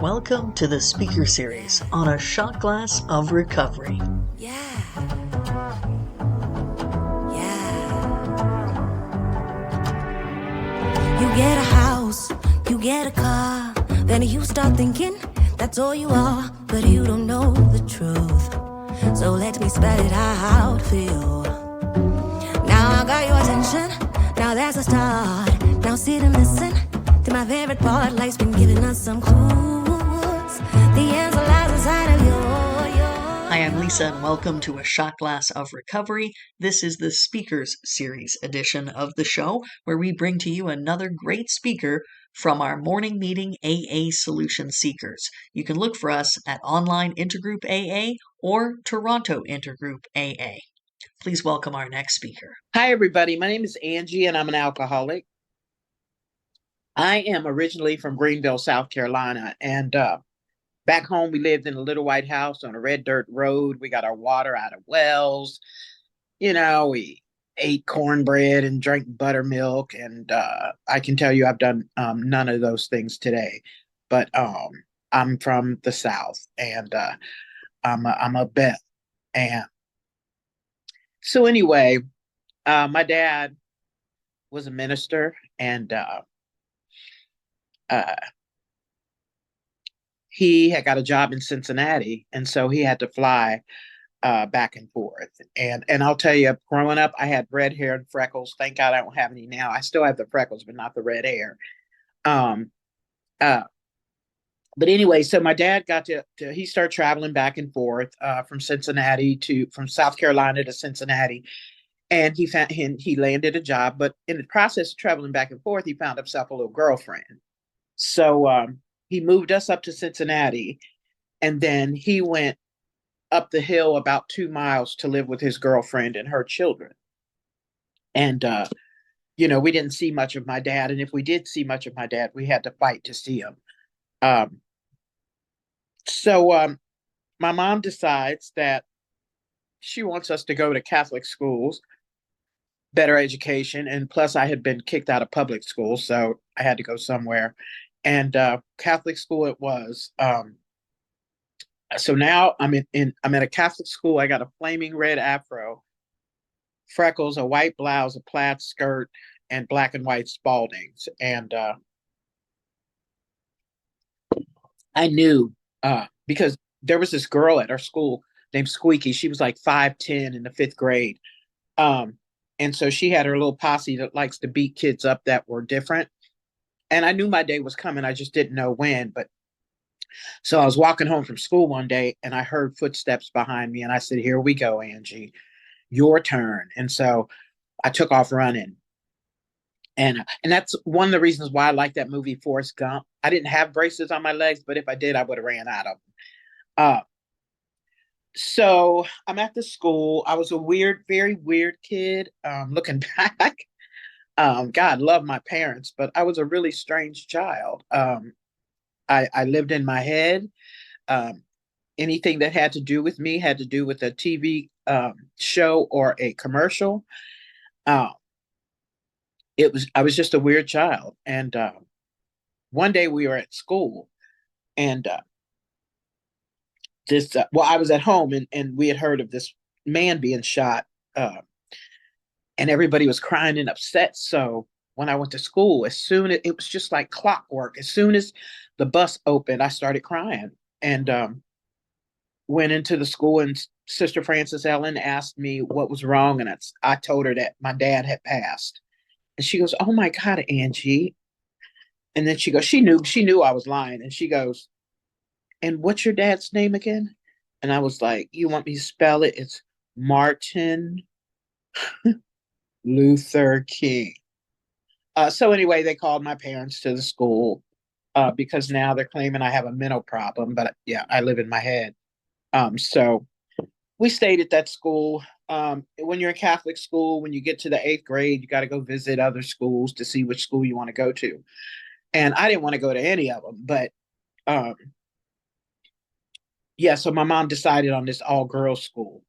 Welcome to the speaker series on a shot glass of recovery. Yeah. Yeah. You get a house, you get a car, then you start thinking that's all you are, but you don't know the truth. So let me spell it out for you. Now I got your attention, now there's a start. Now sit and listen to my favorite part. Life's been giving us some clues. The answer lies inside of you. Hi, I'm Lisa, and welcome to a shot glass of recovery. This is the speakers series edition of the show, where we bring to you another great speaker from our morning meeting AA Solution Seekers. You can look for us at Online Intergroup AA or Toronto Intergroup AA. Please welcome our next speaker. Hi, everybody. My name is Angie, and I'm an alcoholic. I am originally from Greenville, South Carolina, and back home we lived in a little white house on a red dirt road. We got our water out of wells. We ate cornbread and drank buttermilk, and I can tell you I've done none of those things today. But I'm from the South, and I'm a Beth. And so anyway, my dad was a minister, and uh, he had got a job in Cincinnati, and so he had to fly back and forth. And I'll tell you, growing up, I had red hair and freckles. Thank God I don't have any now. I still have the freckles, but not the red hair. Um, uh, but anyway, so my dad got he started traveling back and forth from South Carolina to Cincinnati, and he landed a job. But in the process of traveling back and forth, he found himself a little girlfriend. So he moved us up to Cincinnati, and then he went up the hill about 2 miles to live with his girlfriend and her children. And we didn't see much of my dad, and if we did see much of my dad, we had to fight to see him. Um, so my mom decides that she wants us to go to Catholic schools, better education, and plus I had been kicked out of public school, so I had to go somewhere. And Catholic school it was. So now I'm at a Catholic school. I got a flaming red afro, freckles, a white blouse, a plaid skirt, and black and white Spaldings. And I knew because there was this girl at our school named Squeaky. She was like 5'10" in the fifth grade. And so she had her little posse that likes to beat kids up that were different. And I knew my day was coming. I just didn't know when. But so I was walking home from school one day and I heard footsteps behind me. And I said, "Here we go, Angie, your turn." And so I took off running. And that's one of the reasons why I like that movie, Forrest Gump. I didn't have braces on my legs, but if I did, I would have ran out of them. Uh, so I'm at the school. I was a very weird kid. Looking back, God love my parents, but I was a really strange child. I lived in my head. Um, Anything that had to do with me had to do with a TV show or a commercial. Uh, I was just a weird child. And one day we were at school, and I was at home, and we had heard of this man being shot, and everybody was crying and upset. So when I went to school, as soon as it was just like clockwork, as soon as the bus opened, I started crying. And went into the school, and Sister Frances Ellen asked me what was wrong, and I told her that my dad had passed. And she goes, "Oh my God, Angie." And then she knew I was lying, and she goes, "And what's your dad's name again?" And I was like, "You want me to spell it? It's Martin Luther King." So anyway, they called my parents to the school because now they're claiming I have a mental problem, but yeah, I live in my head. So we stayed at that school. When you're in Catholic school, when you get to the eighth grade, you got to go visit other schools to see which school you want to go to. And I didn't want to go to any of them, but um, yeah, so my mom decided on this all girls school,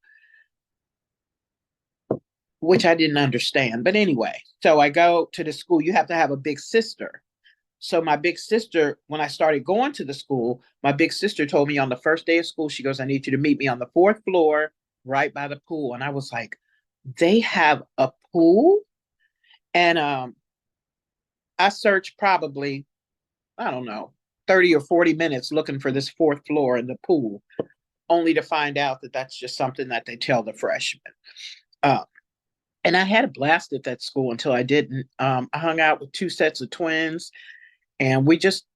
which I didn't understand. But anyway, so I go to the school. You have to have a big sister. So my big sister, when I started going to the school, my big sister told me on the first day of school, she goes, I need you to meet me on the fourth floor right by the pool. And I was like, they have a pool? And I searched probably, I don't know, 30 or 40 minutes looking for this fourth floor in the pool, only to find out that that's just something that they tell the freshmen. Uh, and I had a blast at that school until I didn't. I hung out with two sets of twins, and we just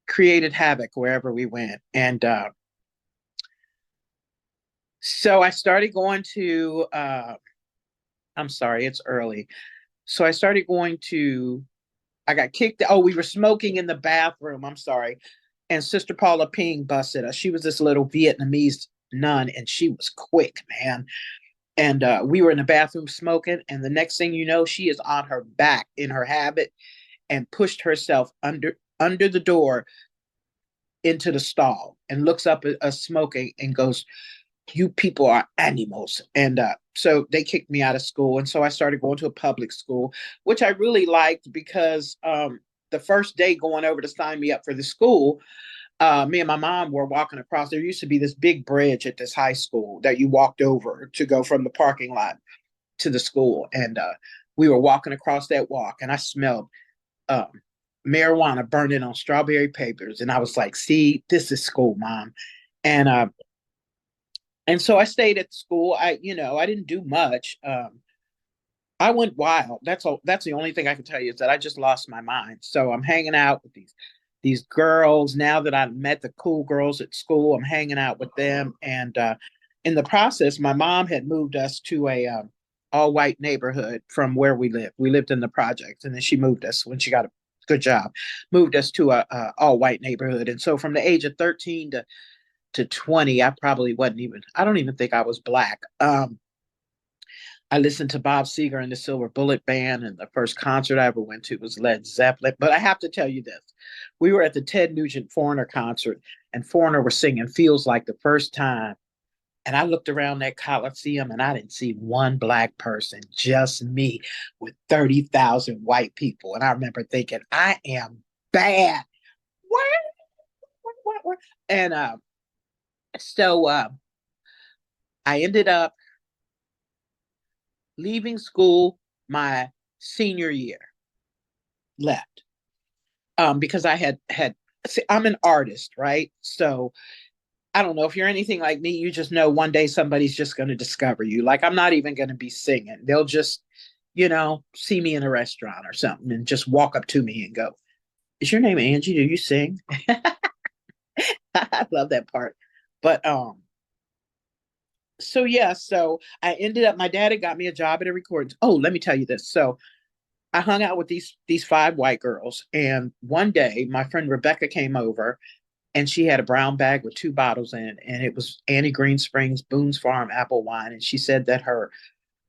created havoc wherever we went. And so I started going to, I'm sorry, it's early. So I started going to, I got kicked. Oh, we were smoking in the bathroom. I'm sorry. And Sister Paula Ping busted us. She was this little Vietnamese nun, and she was quick, man. And we were in the bathroom smoking. And the next thing you know, she is on her back in her habit and pushed herself under the door into the stall and looks up at us smoking and goes, you people are animals. And so they kicked me out of school. And so I started going to a public school, which I really liked because the first day going over to sign me up for the school, me and my mom were walking across. There used to be this big bridge at this high school that you walked over to go from the parking lot to the school. And we were walking across that walk, and I smelled um, marijuana burning on strawberry papers. And I was like, see, this is school, Mom. And and so I stayed at the school. I didn't do much. I went wild. That's all. That's the only thing I can tell you is that I just lost my mind. So I'm hanging out with these girls now that I've met the cool girls at school. I'm hanging out with them, and in the process, my mom had moved us to a all white neighborhood from where we lived. We lived in the projects, and then she moved us when she got a good job, moved us to a all white neighborhood. And so from the age of 13 to 20, I probably wasn't even, I don't even think I was black. I listened to Bob Seger and the Silver Bullet Band, and the first concert I ever went to was Led Zeppelin. But I have to tell you this. We were at the Ted Nugent Foreigner concert, and Foreigner was singing Feels Like the First Time. And I looked around that Coliseum, and I didn't see one black person, just me with 30,000 white people. And I remember thinking, I am bad. What? What? And so I ended up leaving school my senior year, left, because I had see, I'm an artist, right? So I don't know if you're anything like me, you just know one day somebody's just going to discover you. Like, I'm not even going to be singing. They'll just, see me in a restaurant or something and just walk up to me and go, is your name Angie? Do you sing? I love that part. But so yeah, so I ended up, my dad had got me a job at a recording. Oh, let me tell you this. So I hung out with these five white girls, and one day my friend Rebecca came over, and she had a brown bag with two bottles in it, and it was Annie Green Springs Boone's Farm apple wine. And she said that her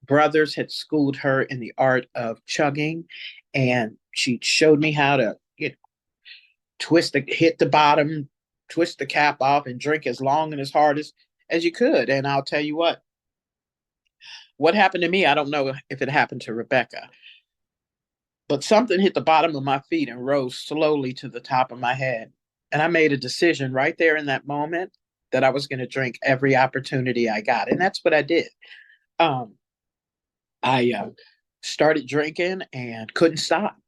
brothers had schooled her in the art of chugging, and she showed me how to hit the bottom, twist the cap off, and drink as long and as hard as you could. And I'll tell you what happened to me, I don't know if it happened to Rebecca, but something hit the bottom of my feet and rose slowly to the top of my head. And I made a decision right there in that moment that I was going to drink every opportunity I got. And that's what I did. I started drinking and couldn't stop.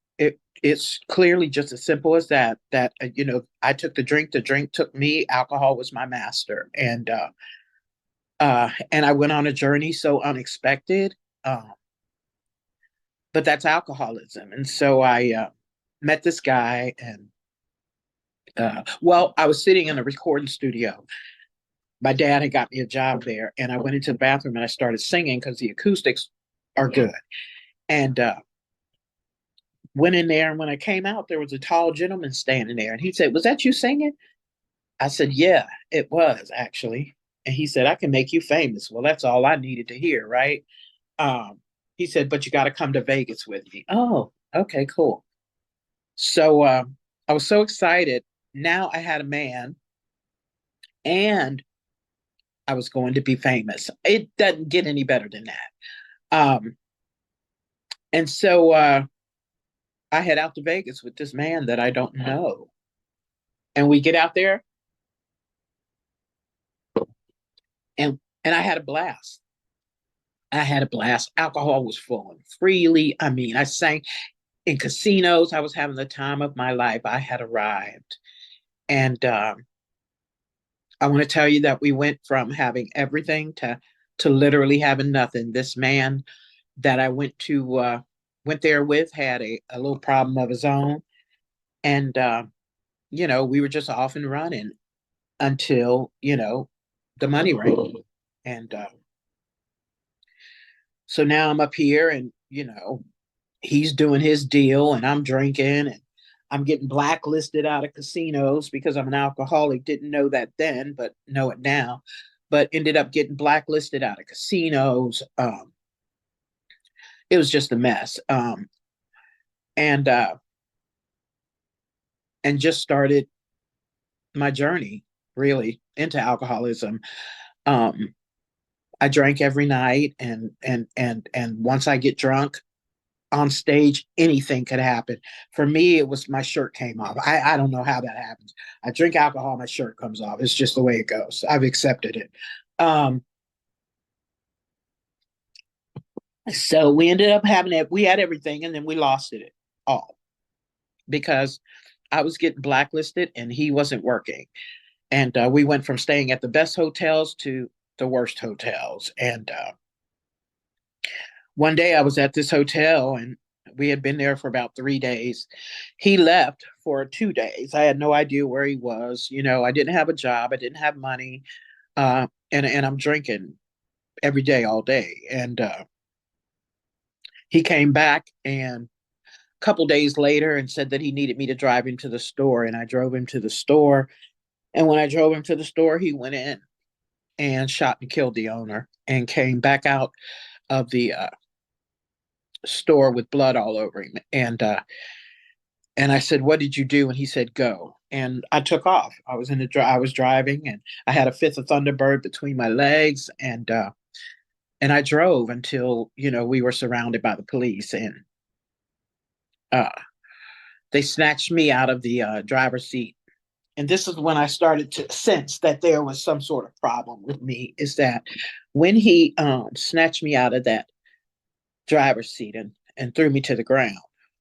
It's clearly just as simple as that. I took the drink took me. Alcohol was my master, and I went on a journey so unexpected. But that's alcoholism. And so I met this guy, and I was sitting in a recording studio. My dad had got me a job there, and I went into the bathroom and I started singing because the acoustics are good. And went in there, and when I came out, there was a tall gentleman standing there, and he said, "Was that you singing?" I said, "Yeah, it was actually." And he said, "I can make you famous." Well, that's all I needed to hear, right? He said, "But you got to come to Vegas with me." Oh, okay, cool. So I was so excited. Now I had a man, and I was going to be famous. It doesn't get any better than that. And so I head out to Vegas with this man that I don't know. And we get out there and I had a blast. I had a blast. Alcohol was flowing freely. I mean, I sang in casinos. I was having the time of my life. I had arrived. And I want to tell you that we went from having everything to literally having nothing. This man that I went there with had a little problem of his own. And we were just off and running until, the money rained. And so now I'm up here and, he's doing his deal and I'm drinking and I'm getting blacklisted out of casinos because I'm an alcoholic. Didn't know that then, but know it now. But ended up getting blacklisted out of casinos. It was just a mess. And and just started my journey really into alcoholism. Um, I drank every night, and once I get drunk on stage, anything could happen. For me, it was my shirt came off. I don't know how that happens. I drink alcohol, my shirt comes off. It's just the way it goes. I've accepted it. So we ended up having it. We had everything, and then we lost it all because I was getting blacklisted and he wasn't working. And we went from staying at the best hotels to the worst hotels. And one day I was at this hotel and we had been there for about 3 days. He left for 2 days. I had no idea where he was. I didn't have a job. I didn't have money. And I'm drinking every day, all day. And he came back and a couple days later and said that he needed me to drive him to the store. And I drove him to the store. And when I drove him to the store, he went in and shot and killed the owner and came back out of the store with blood all over him. And I said, "What did you do?" And he said, "Go." And I took off. I was driving, and I had a fifth of Thunderbird between my legs, and I drove until we were surrounded by the police, and uh, they snatched me out of the driver's seat. And this is when I started to sense that there was some sort of problem with me. Is that when he snatched me out of that driver's seat and threw me to the ground,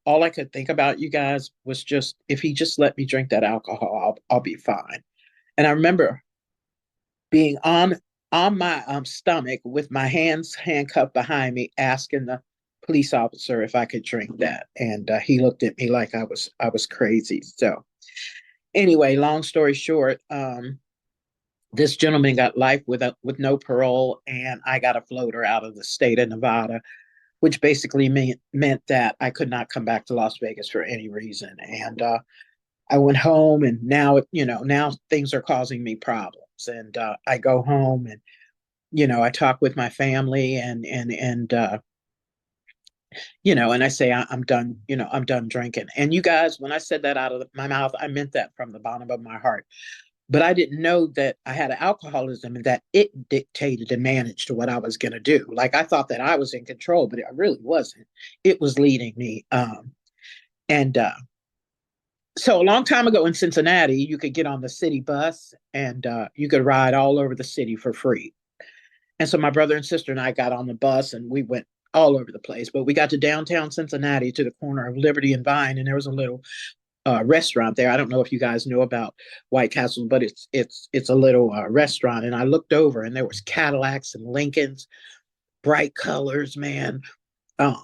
all I could think about, you guys, was just if he just let me drink that alcohol, I'll be fine. And I remember being on my stomach with my hands handcuffed behind me, asking the police officer if I could drink that, and he looked at me like I was crazy. So anyway, long story short, this gentleman got life with no parole, and I got a floater out of the state of Nevada, which basically meant that I could not come back to Las Vegas for any reason. And I went home, and now things are causing me problems. And I go home, and I talk with my family, and and I say I'm done. I'm done drinking. And you guys, when I said that out of my mouth, I meant that from the bottom of my heart. But I didn't know that I had an alcoholism and that it dictated and managed what I was going to do. Like I thought that I was in control, but I really wasn't. It was leading me. And So a long time ago in Cincinnati, you could get on the city bus and you could ride all over the city for free. And so my brother and sister and I got on the bus and we went all over the place. But we got to downtown Cincinnati to the corner of Liberty and Vine, and there was a little restaurant there. I don't know if you guys know about White Castle, but it's a little restaurant. And I looked over, and there was Cadillacs and Lincolns, bright colors, man, uh,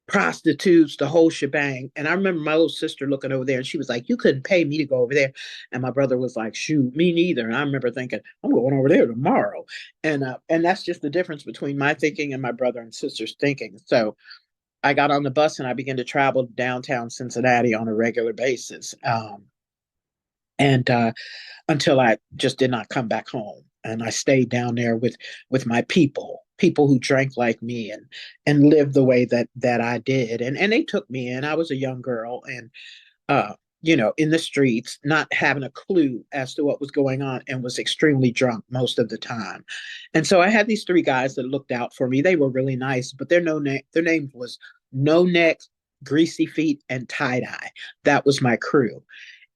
prostitutes, the whole shebang. And I remember my little sister looking over there, and she was like, "You couldn't pay me to go over there." And my brother was like, "Shoot, me neither." And I remember thinking, "I'm going over there tomorrow." And that's just the difference between my thinking and my brother and sister's thinking. So I got on the bus and I began to travel downtown Cincinnati on a regular basis. And Until I just did not come back home. And I stayed down there with my people who drank like me and lived the way that I did. And they took me in. I was a young girl and in the streets, not having a clue as to what was going on, and was extremely drunk most of the time. And so I had these three guys that looked out for me. They were really nice, but their name was No Neck, greasy feet, and tie dye. That was my crew.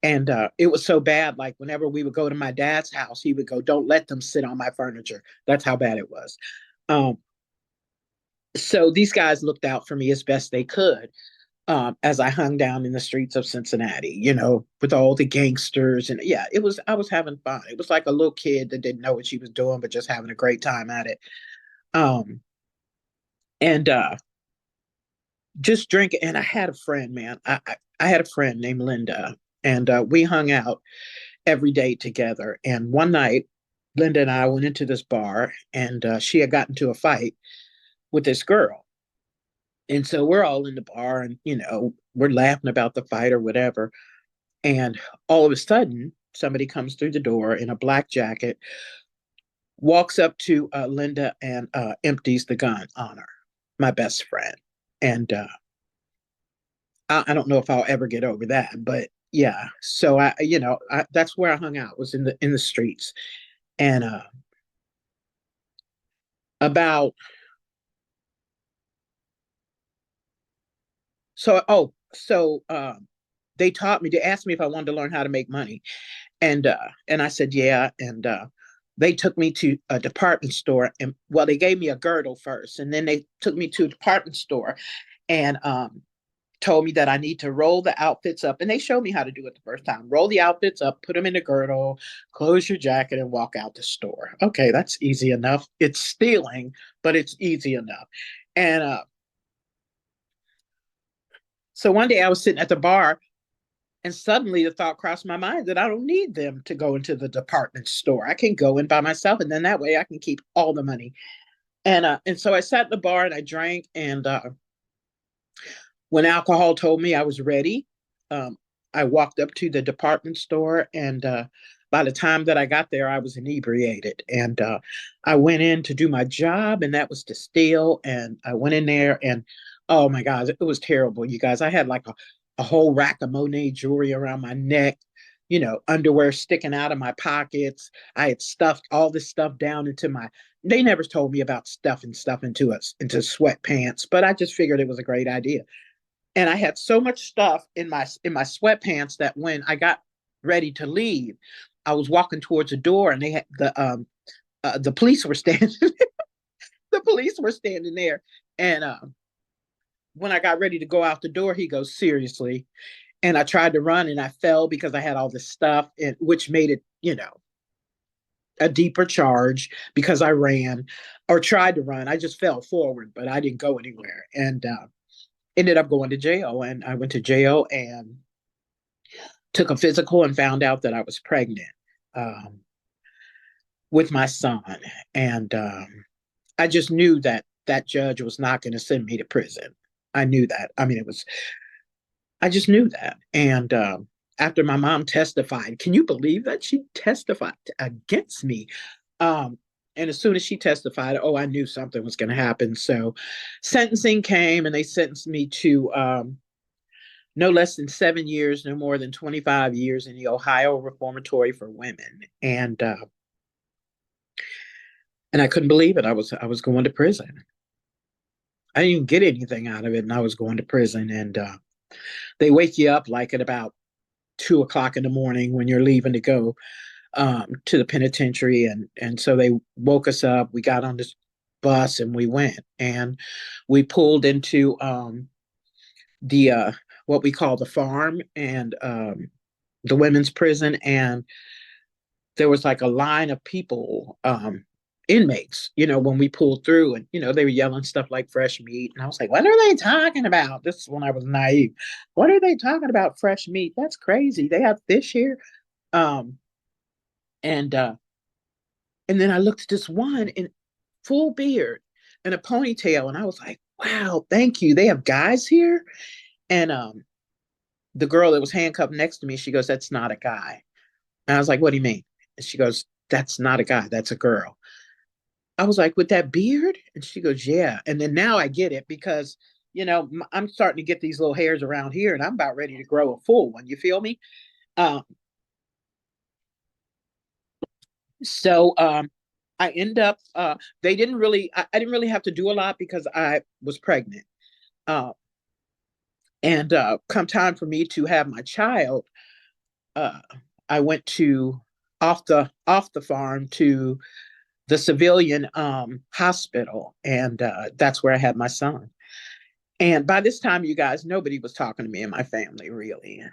And it was so bad. Like whenever we would go to my dad's house, he would go, "Don't let them sit on my furniture." That's how bad it was. Um, so these guys looked out for me as best they could, as I hung down in the streets of Cincinnati, with all the gangsters. And yeah, I was having fun. It was like a little kid that didn't know what she was doing, but just having a great time at it. Um, and just drinking. And I had a friend, man. I had a friend named Linda, and we hung out every day together. And one night, Linda and I went into this bar, and she had gotten into a fight with this girl. And so we're all in the bar, and we're laughing about the fight or whatever. And all of a sudden, somebody comes through the door in a black jacket, walks up to Linda, and empties the gun on her, my best friend. And I don't know if I'll ever get over that, but yeah. So that's where I hung out, was in the streets. And about so oh so they taught me. They asked me if I wanted to learn how to make money, and I said yeah. And they took me to a department store, and well, they gave me a girdle first, and then they took me to a department store, and told me that I need to roll the outfits up. And they showed me how to do it the first time. Roll the outfits up, put them in a girdle, close your jacket, and walk out the store. Okay, that's easy enough. It's stealing, but it's easy enough. And so one day I was sitting at the bar, and suddenly the thought crossed my mind that I don't need them to go into the department store. I can go in by myself, and then that way I can keep all the money. And so I sat at the bar and I drank. And when alcohol told me I was ready, um, I walked up to the department store, and by the time that I got there, I was inebriated. And I went in to do my job, and that was to steal. And I went in there, and oh my God, it was terrible, you guys. I had like a whole rack of Monet jewelry around my neck, underwear sticking out of my pockets. I had stuffed all this stuff down into my. They never told me about stuffing stuff into us into sweatpants, but I just figured it was a great idea. And I had so much stuff in my sweatpants that when I got ready to leave, I was walking towards the door, and they had the police were standing. The police were standing there, and when I got ready to go out the door, he goes, "Seriously?" And I tried to run, and I fell because I had all this stuff, and which made it, a deeper charge because I ran or tried to run. I just fell forward, but I didn't go anywhere. And ended up going to jail. And I went to jail and took a physical and found out that I was pregnant, um, with my son. And I just knew that that judge was not going to send me to prison. I knew that. I mean, I just knew that. And after my mom testified, can you believe that she testified against me? Um, and as soon as she testified, oh, I knew something was going to happen. So sentencing came, and they sentenced me to no less than 7 years, no more than 25 years in the Ohio Reformatory for Women. And I couldn't believe it. I was going to prison. I didn't even get anything out of it, and I was going to prison. And they wake you up like at about 2 o'clock in the morning when you're leaving to go to the penitentiary. And so they woke us up. We got on this bus and we went, and we pulled into the what we call the farm, and the women's prison. And there was like a line of people, inmates, when we pulled through. And they were yelling stuff like fresh meat, and I was like, what are they talking about? This is when I was naive. What are they talking about, fresh meat? That's crazy, they have fish here. um and and then I looked at this one in full beard and a ponytail, and I was like, wow, thank you, they have guys here. And the girl that was handcuffed next to me, she goes, that's not a guy. And I was like, what do you mean? And she goes, that's not a guy, that's a girl. I was like, with that beard? And she goes, yeah. And then now I get it, because, I'm starting to get these little hairs around here, and I'm about ready to grow a full one. You feel me? Um, so I end up, they didn't really, I didn't really have to do a lot because I was pregnant. Uh, And come time for me to have my child, uh, I went to off the farm to the civilian hospital, and that's where I had my son. And by this time, you guys, nobody was talking to me in my family, really.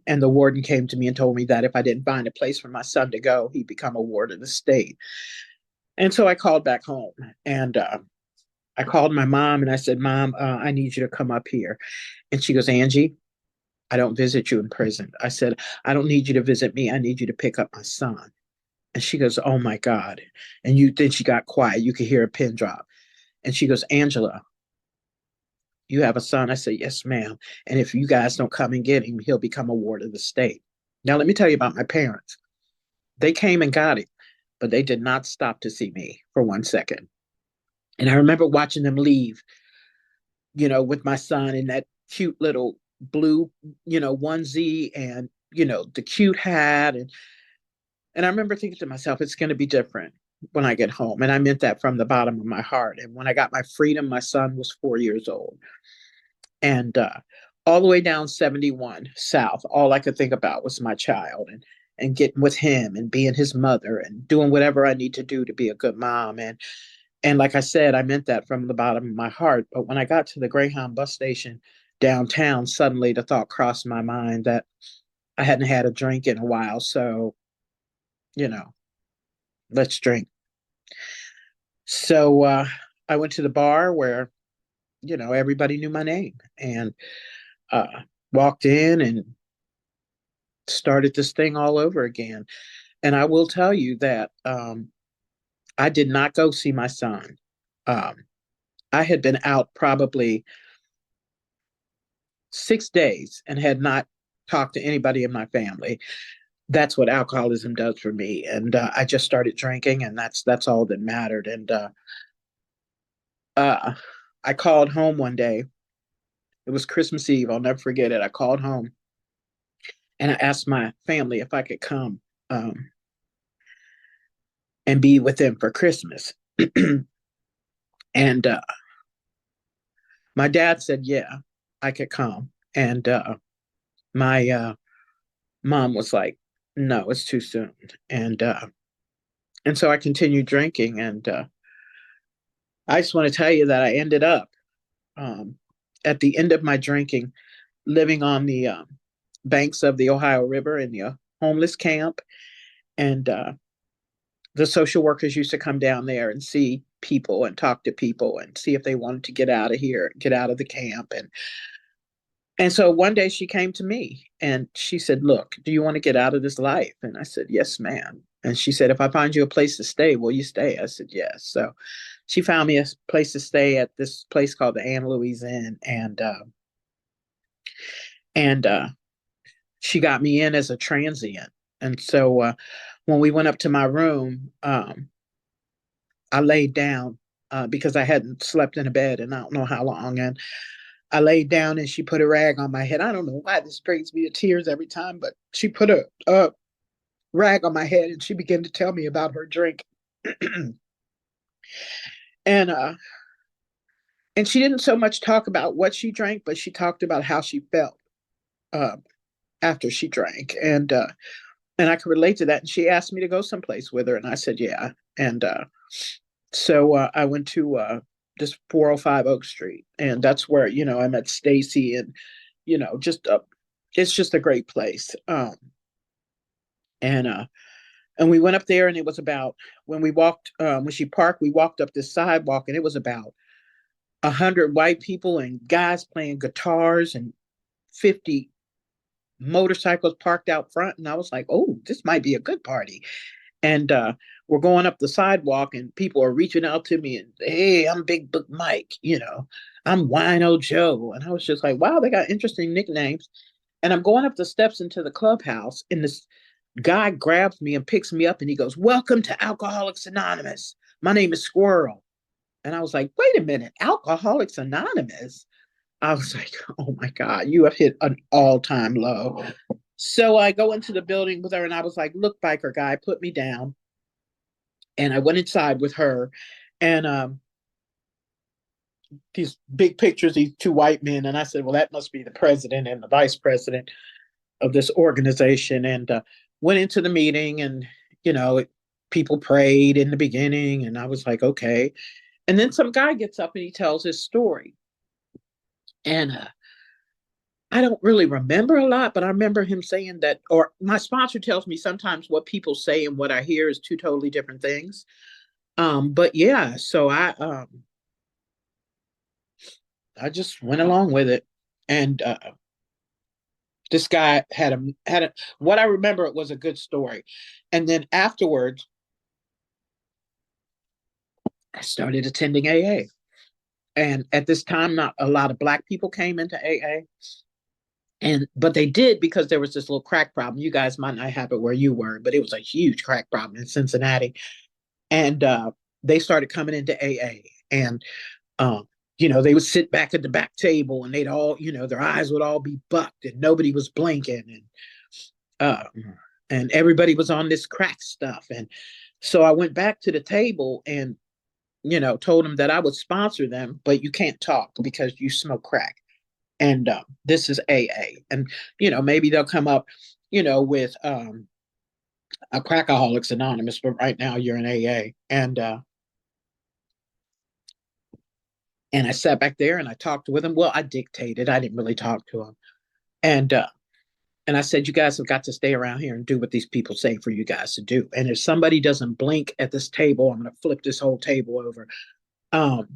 And the warden came to me and told me that if I didn't find a place for my son to go, he'd become a ward of the state. And so I called back home, and I called my mom and I said, Mom, I need you to come up here. And she goes, Angie, I don't visit you in prison. I said, I don't need you to visit me. I need you to pick up my son. And she goes, oh my God. And then she got quiet. You could hear a pin drop. And she goes, Angela, you have a son? I said, yes, ma'am. And if you guys don't come and get him, he'll become a ward of the state. Now, let me tell you about my parents. They came and got him, but they did not stop to see me for 1 second. And I remember watching them leave, with my son in that cute little blue, onesie and, the cute hat. And I remember thinking to myself, it's going to be different when I get home. And I meant that from the bottom of my heart. And when I got my freedom, my son was 4 years old. And all the way down 71 South, all I could think about was my child and getting with him and being his mother and doing whatever I need to do to be a good mom. And like I said, I meant that from the bottom of my heart. But when I got to the Greyhound bus station downtown, suddenly the thought crossed my mind that I hadn't had a drink in a while. So, let's drink. So I went to the bar where, everybody knew my name, and uh, walked in and started this thing all over again. And I will tell you that I did not go see my son. Um, I had been out probably 6 days and had not talked to anybody in my family. That's what alcoholism does for me. And I just started drinking, and that's all that mattered. And uh, I called home one day. It was Christmas Eve. I'll never forget it. I called home and I asked my family if I could come and be with them for Christmas. And my dad said, yeah, I could come. And my mom was like, no, it's too soon. And so I continued drinking. And I just want to tell you that I ended up at the end of my drinking, living on the banks of the Ohio River in the homeless camp. And the social workers used to come down there and see people and talk to people and see if they wanted to get out of here, get out of the camp. And so one day she came to me and she said, look, do you want to get out of this life? And I said, yes, ma'am. And she said, if I find you a place to stay, will you stay? I said, yes. So she found me a place to stay at this place called the Anne Louise Inn. And she got me in as a transient. And so when we went up to my room, I laid down because I hadn't slept in a bed and I don't know how long. And I laid down and she put a rag on my head. I don't know why this brings me to tears every time, but she put a rag on my head and she began to tell me about her drink. and and she didn't so much talk about what she drank, but she talked about how she felt uh, after she drank. And I could relate to that. And she asked me to go someplace with her, and I said, yeah. And so I went to this 405 Oak Street, and that's where, I met Stacy, and, just it's just a great place. And we went up there, and it was about, when we walked, when she parked, we walked up this sidewalk, and it was about 100 white people and guys playing guitars and 50 motorcycles parked out front. And I was like, oh, this might be a good party. And we're going up the sidewalk and people are reaching out to me and, hey, I'm Big Book Mike, I'm Wino Joe. And I was just like, wow, they got interesting nicknames. And I'm going up the steps into the clubhouse and this guy grabs me and picks me up and he goes, welcome to Alcoholics Anonymous. My name is Squirrel. And I was like, wait a minute, Alcoholics Anonymous? I was like, oh my God, you have hit an all-time low. So I go into the building with her and I was like, look, biker guy, put me down. And I went inside with her. And these big pictures, these two white men, and I said, well, that must be the president and the vice president of this organization, and went into the meeting, and you know, people prayed in the beginning, and I was like, okay. And then some guy gets up and he tells his story, and I don't really remember a lot, but I remember him saying that, or my sponsor tells me sometimes what people say and what I hear is two totally different things. But yeah, so I just went along with it, and this guy had a what I remember it was a good story, and then afterwards I started attending AA, and at this time not a lot of black people came into AA, and but they did because there was this little crack problem. You guys might not have it where you were, but it was a huge crack problem in Cincinnati, and they started coming into AA, and um, they would sit back at the back table, and they'd all, their eyes would all be bucked, and nobody was blinking, uh, and everybody was on this crack stuff, and so I went back to the table and told them that I would sponsor them, but you can't talk because you smoke crack. And this is AA. And, maybe they'll come up, with a Crackaholics Anonymous, but right now you're in AA. And I sat back there and I talked with them. Well, I dictated. I didn't really talk to them. And I said, you guys have got to stay around here and do what these people say for you guys to do. And if somebody doesn't blink at this table, I'm going to flip this whole table over. And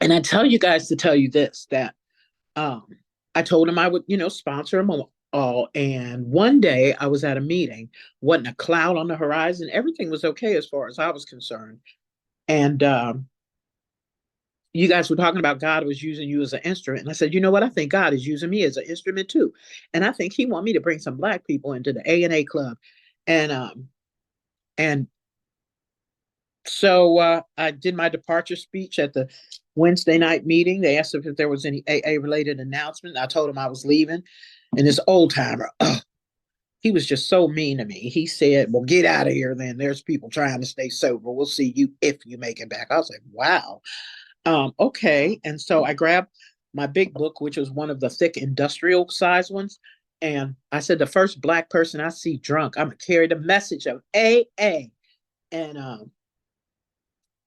I tell you guys to tell you this, that I told them I would, sponsor them all. And one day I was at a meeting, wasn't a cloud on the horizon. Everything was okay as far as I was concerned. And you guys were talking about God was using you as an instrument. And I said, you know what? I think God is using me as an instrument too. And I think he want me to bring some black people into the A&A club. And so I did my departure speech at the Wednesday night meeting. They asked if there was any AA related announcement. I told them I was leaving. And this old timer, he was just so mean to me. He said, well, get out of here then. There's people trying to stay sober. We'll see you if you make it back. I was like, wow. Okay. And so I grabbed my big book, which was one of the thick industrial size ones. And I said, the first black person I see drunk, I'm going to carry the message of AA. And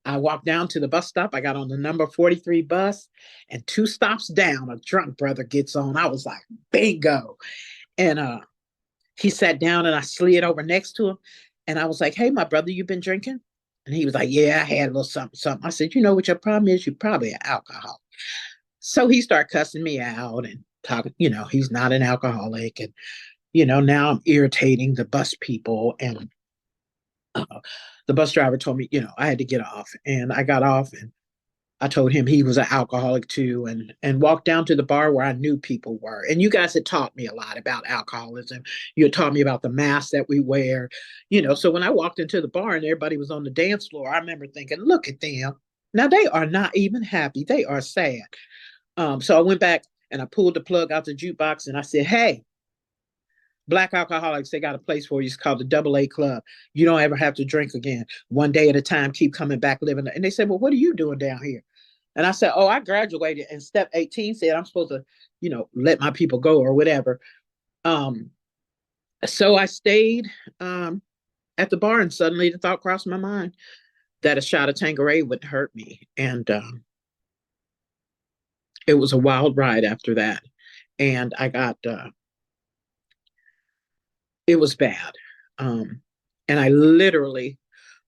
I walked down to the bus stop. I got on the number 43 bus, and 2 stops down, a drunk brother gets on. I was like, bingo. And he sat down and I slid over next to him. And I was like, hey, my brother, you been drinking? And he was like, yeah, I had a little something, something. I said, you know what your problem is? You're probably an alcoholic. So he started cussing me out and talking, he's not an alcoholic. And, now I'm irritating the bus people. And the bus driver told me, I had to get off. And I got off and I told him he was an alcoholic too, and walked down to the bar where I knew people were. And you guys had taught me a lot about alcoholism. You had taught me about the masks that we wear, So when I walked into the bar and everybody was on the dance floor, I remember thinking, look at them. Now they are not even happy. They are sad. So I went back and I pulled the plug out the jukebox and I said, hey, black alcoholics, they got a place for you. It's called the AA Club. You don't ever have to drink again. One day at a time, keep coming back living. And they said, well, what are you doing down here? And I said, oh, I graduated. And step 18 said I'm supposed to, let my people go or whatever. So I stayed at the bar, and suddenly the thought crossed my mind that a shot of Tanqueray wouldn't hurt me. And it was a wild ride after that. And I got, it was bad. And I literally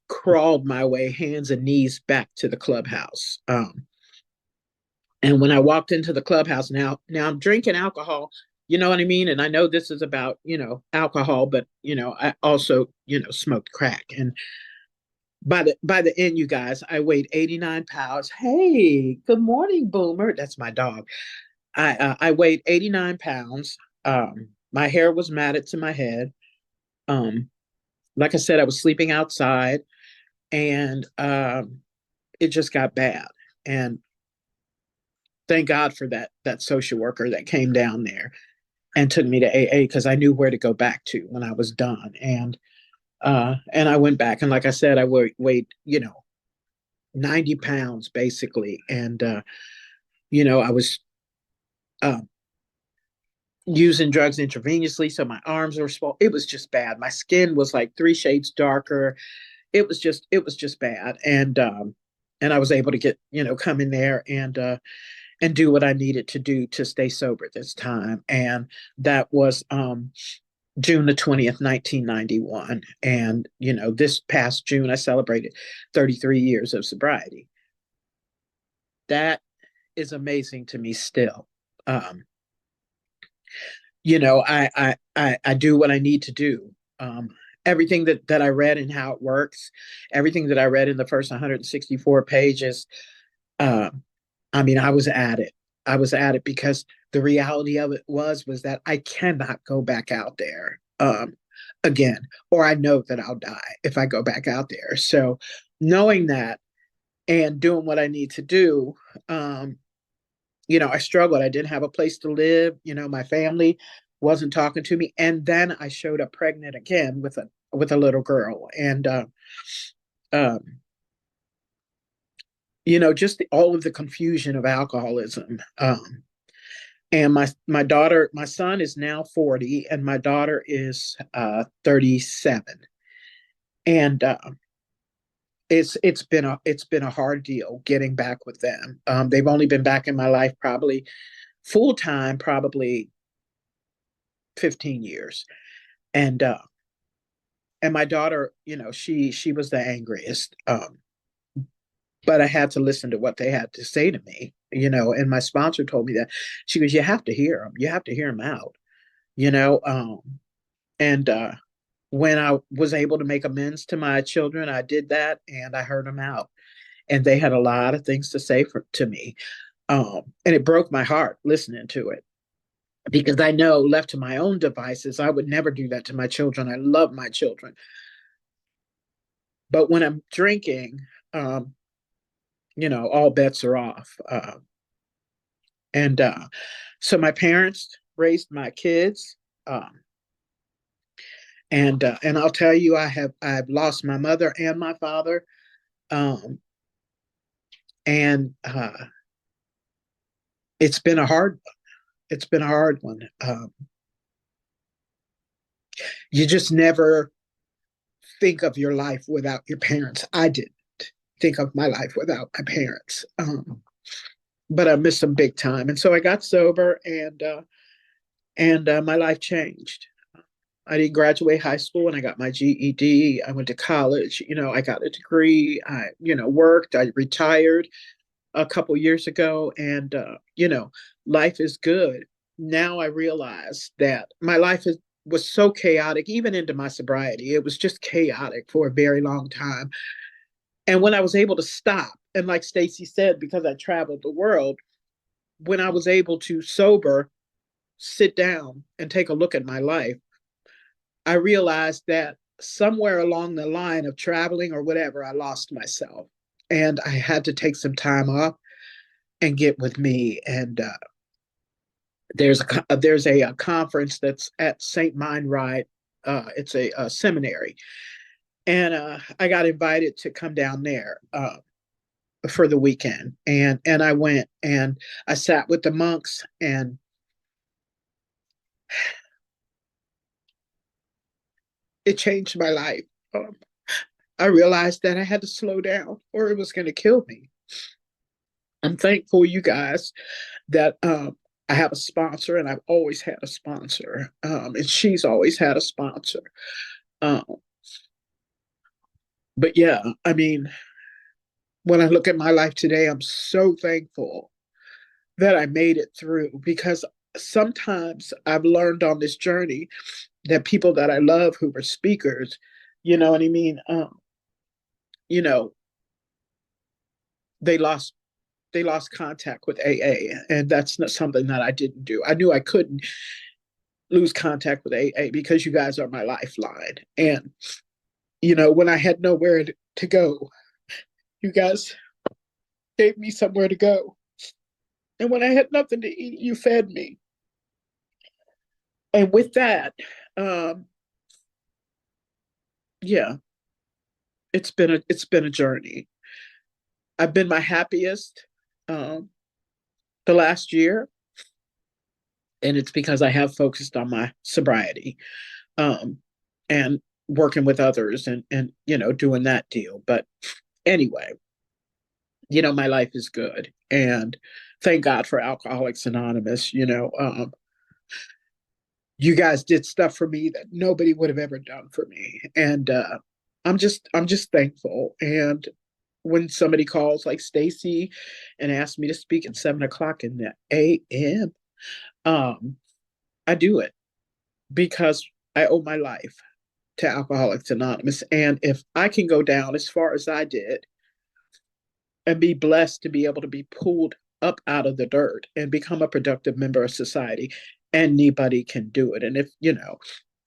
crawled my way, hands and knees, back to the clubhouse. And when I walked into the clubhouse, now I'm drinking alcohol, you know what I mean? And I know this is about, alcohol, but, I also, smoked crack. And by the end, you guys, I weighed 89 pounds. Hey, good morning, Boomer. That's my dog. I weighed 89 pounds. My hair was matted to my head. Like I said, I was sleeping outside, and it just got bad. And thank God for that social worker that came down there and took me to AA, because I knew where to go back to when I was done. And I went back, and like I said, I weighed 90 pounds basically. And, I was uh, using drugs intravenously. So my arms were swollen. It was just bad. My skin was like 3 shades darker. It was just bad. And I was able to get, come in there and do what I needed to do to stay sober this time. And that was June the 20th, 1991. And, this past June, I celebrated 33 years of sobriety. That is amazing to me still. Um, I do what I need to do. Um, Everything that I read and how it works, everything that I read in the first 164 pages, um, I mean, I was at it. I was at it because the reality of it was that I cannot go back out there again, or I know that I'll die if I go back out there. So knowing that and doing what I need to do, um, I struggled. I didn't have a place to live. My family wasn't talking to me, and then I showed up pregnant again with a little girl, and um, just all of the confusion of alcoholism. And my daughter, my son is now 40, and my daughter is 37, and it's been a hard deal getting back with them. They've only been back in my life probably full time, probably 15 years. And my daughter, she was the angriest. But I had to listen to what they had to say to me, and my sponsor told me that. She goes, you have to hear them. You have to hear them out, you know. And when I was able to make amends to my children, I did that and I heard them out. And they had a lot of things to say to me. And it broke my heart listening to it, because I know, left to my own devices, I would never do that to my children. I love my children. But when I'm drinking, all bets are off. And so my parents raised my kids. And I'll tell you, I've lost my mother and my father. Um, and it's been a hard one. It's been a hard one. You just never think of your life without your parents. I didn't think of my life without my parents. But I missed them big time. And so I got sober, and my life changed. I didn't graduate high school, and I got my GED. I went to college. I got a degree. I, worked. I retired a couple years ago, and life is good. Now I realize that my life was so chaotic, even into my sobriety. It was just chaotic for a very long time. And when I was able to stop, and like Stacy said, because I traveled the world, when I was able to sober, sit down and take a look at my life, I realized that somewhere along the line of traveling or whatever, I lost myself. And I had to take some time off and get with me. And there's a conference that's at St. Meinrad. It's a seminary. And I got invited to come down there for the weekend. And I went and I sat with the monks, and it changed my life. Um, I realized that I had to slow down or it was going to kill me. I'm thankful, you guys, that I have a sponsor, and I've always had a sponsor, and she's always had a sponsor. Um, but yeah, I mean, when I look at my life today, I'm so thankful that I made it through, because sometimes I've learned on this journey that people that I love who were speakers, you know what I mean? You know, they lost they lost contact with AA, and that's not something that I didn't do. I knew I couldn't lose contact with AA because you guys are my lifeline. And when I had nowhere to go, you guys gave me somewhere to go. And when I had nothing to eat, you fed me. And with that, um, yeah, it's been a journey. I've been my happiest um, the last year, and it's because I have focused on my sobriety, um, and working with others, and doing that deal. But anyway, my life is good, and thank God for Alcoholics Anonymous. You guys did stuff for me that nobody would have ever done for me, and I'm just thankful. And when somebody calls like Stacy and asks me to speak at 7 o'clock in the a.m., um, I do it because I owe my life to Alcoholics Anonymous. And if I can go down as far as I did and be blessed to be able to be pulled up out of the dirt and become a productive member of society, anybody can do it. And if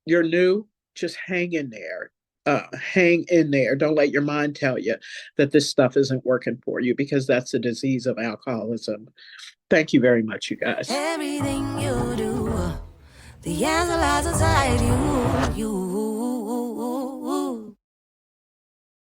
you're new, just hang in there. Hang in there. Don't let your mind tell you that this stuff isn't working for you, because that's a disease of alcoholism. Thank you very much, you guys. Everything you do, the answer lies inside you.